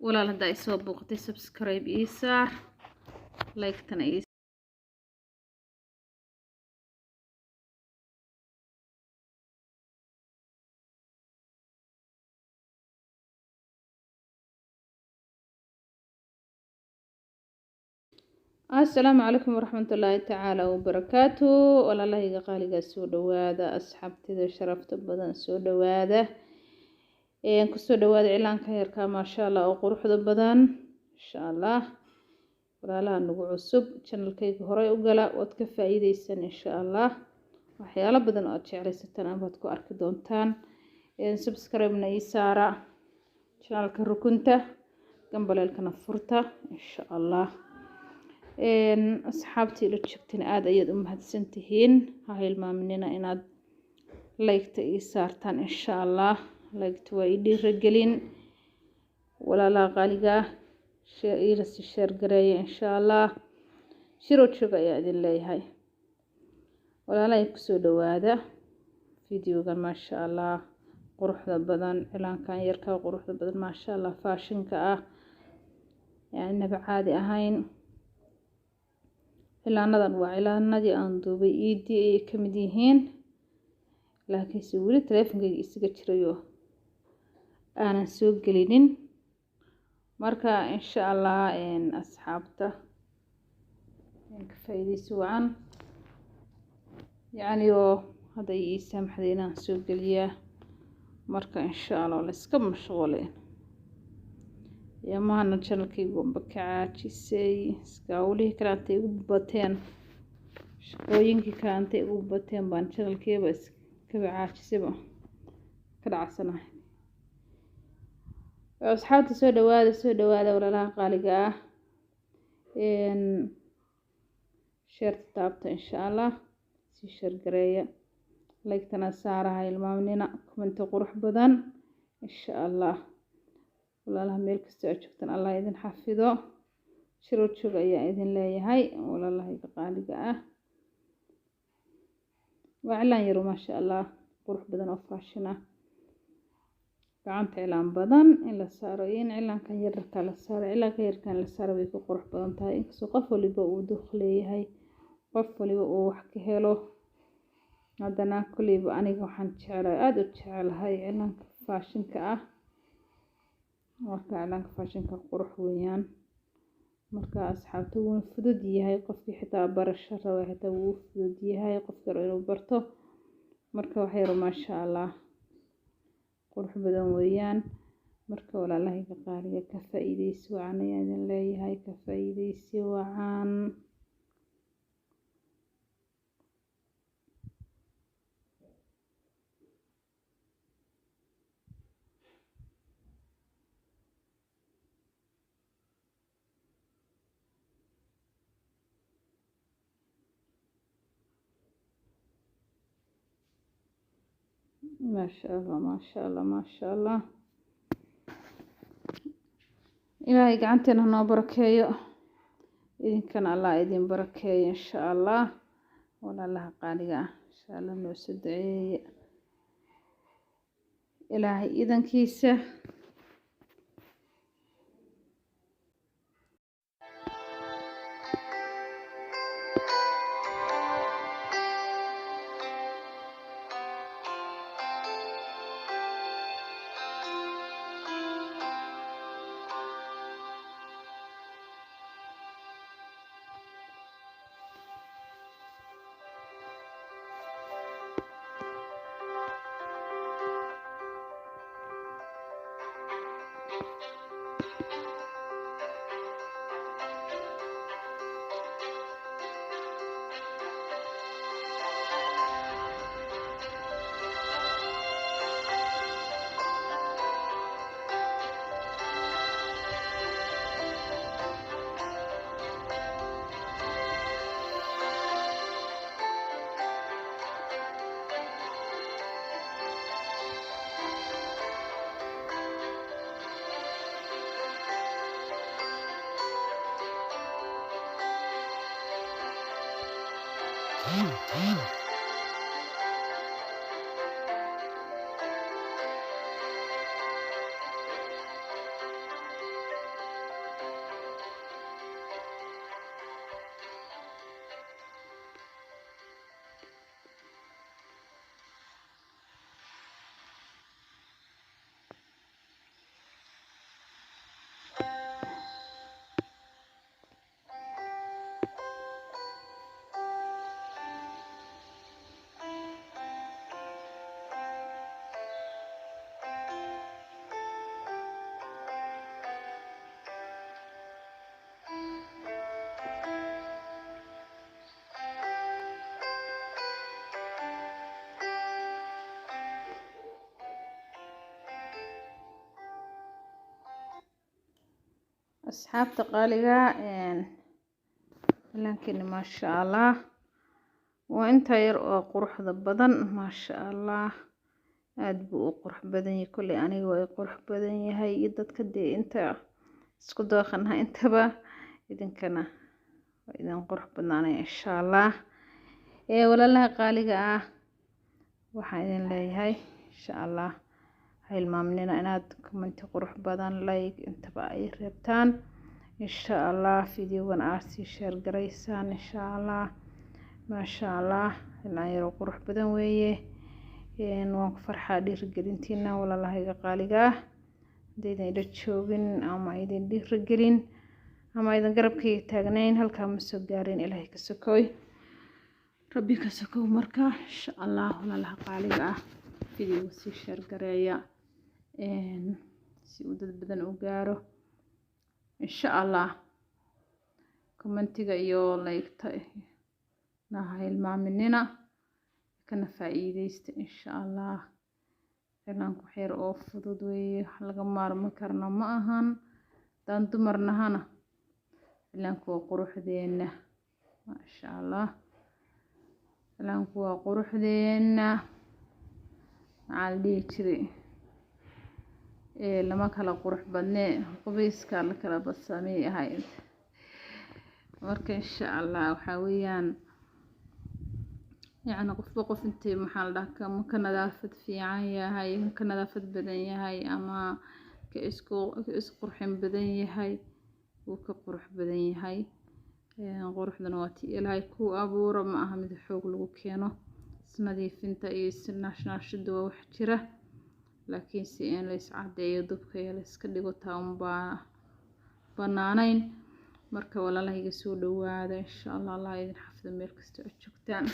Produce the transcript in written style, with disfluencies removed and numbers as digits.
walaal hadda ay soo booqatay subscribe ii saar like tan ii السلام عليكم ورحمة الله تعالى وبركاته ولا الله يقالي سو دواده أصحابتي شرفت بدن سو دواده كسو دواده إعلان كيركا ما شاء الله وقروح بدن إن شاء الله ولا لا نقول عصب channel كيك هراي وقلا وتكفى إيدي السنة إن شاء الله وحيالا بدن أتشعلي ستنا بدكو أرك دونتان سبسكرايب نيسارة channel كركنته جنب الكنفرته إن شاء الله أصحابتي لو تشكتين عاد أيد هتسنتهين هاي المامنين إناد لايكت إيسارتان إن شاء الله لايكت وايدي رجلين ولا لا غالقة شيرس الشير قراية إن شاء الله شيرو تشوف يا الله هاي ولا لا يكسو دواده فيديو قال ما شاء الله قروح بدن إعلان كان يركب قروح بدن ما شاء الله فاشن كأه يعني نبع عادي أهين إعلانadان waa cilaanadii aan duubay iidii ay ka mid yihiin laakiin si wali taleefankayga isaga jirayo aanan soo gelinin marka insha Allah asxaabta ka faa'iideysi wacan yani oo hada ii saamaxday inaan soo geliya marka insha Allah la iska mashquulin يا ما أنا channel كي بكعاتي سي سكاولي كرانتي وبتين شقوينكي كرانتي وبتين بان channel كي بس كبعاتي سبا كده عسنا أصحابتي سودة ولا لا قالقة إن شيرت تابت إن شاء الله سي شير قرية لايك تنسارة هاي المامنين كومنت قروح بدن إن شاء الله ولا لها ميل كستو أشوفتن الله إذن حفظه شروط شوق أيا إذن لا يهي ولا الله يقالي قاه وإعلان يرو ما شاء الله قروح بدن وفاشنا قعنت إعلان بدن إلا ساروين إعلان كان يركا لسارة إلا كان يركا لسارة بيكو قروح بدن تاي إنكسو قفو اللي بقو دخلي هاي قفو اللي بقو وحكي هيلو هادنا كلي بقانيق وحان تشعر آدو تشعر هاي إعلان فاشن كأه marka aan fashinka qurux weeyaan marka asxaabtu wuu fudud yahay qofkii xitaa barasho raba xitaa wuu fudud yahay qofka inuu barto marka waxay ma sha Allah qurux badan weeyaan marka walaalahay qaaliga ka faa'iideysi wacan ayaan leeyahay ka faa'iideysi wacan ما شاء الله ما شاء الله ما شاء الله إلهي قعنتنا هنا بركايو إذن كان الله إذن بركايو إن شاء الله ولا الله قالقا إن شاء الله نوسدعي إلهي إذن كيسة asxaabta qaaliga cilaankeena maasha allah waa inta yar oo quruxda badan maasha allah aad buu u qurux badan yahay kulli aniga way qurux badan yahay iyo dadka inta isku dooqanahay intaba idinkana waa idin qurux badnaanay insha allah walaalaha qaaliga waxaan idin leeyahay insha allah hilmaamnina inaad comment qurux badan like intaba ay reebtaan insha allah videogan aad sii share gareysaan insha allah maasha allah ilaa yar qurux badan weeye waan ku farxaa dhiirigelintiina walaalahayga qaaliga hadaydan ila joogin ama idin dhiirigelin ama idin garabkayga taagnayn halkaa ma soo gaarin ilaahay ka sokoy rabbi ka sokow marka insha allah walaalaha qaaliga videoga sii share gareeya si uu dad badan u gaaro insha allah commentiga iyo like-ta naha hilmaaminina kana faa'iideysta insha allah cilaanku xeer oo fudud weeye laga maarmi karna ma ahan daan dumarnahana cilaanku waa quruxdeena maasha allah cilaanku waa quruxdeena maxaa la dhihi jiray lama kala qurux badne qubeyska la kala badsamay ahayd marka insha allah waxaa weeyaan يعني قف انت محل كم كنظافة في عيا كنظافة بدنيا هاي أما كإسقرحين بدنيا هاي وكقرح بدنيا هاي قرح دنواتي إلهي كو أبورا ما أهم الحوق لو كانوا سنظيف انت سناشنا شدوا وحجرة لكن سيئن ليس عادي يدوبك يليس كدقو تاهم بنانين marka walaalaha iga soo dhawaada insha Allah Allah idin xafida meel kasta oo joogtaan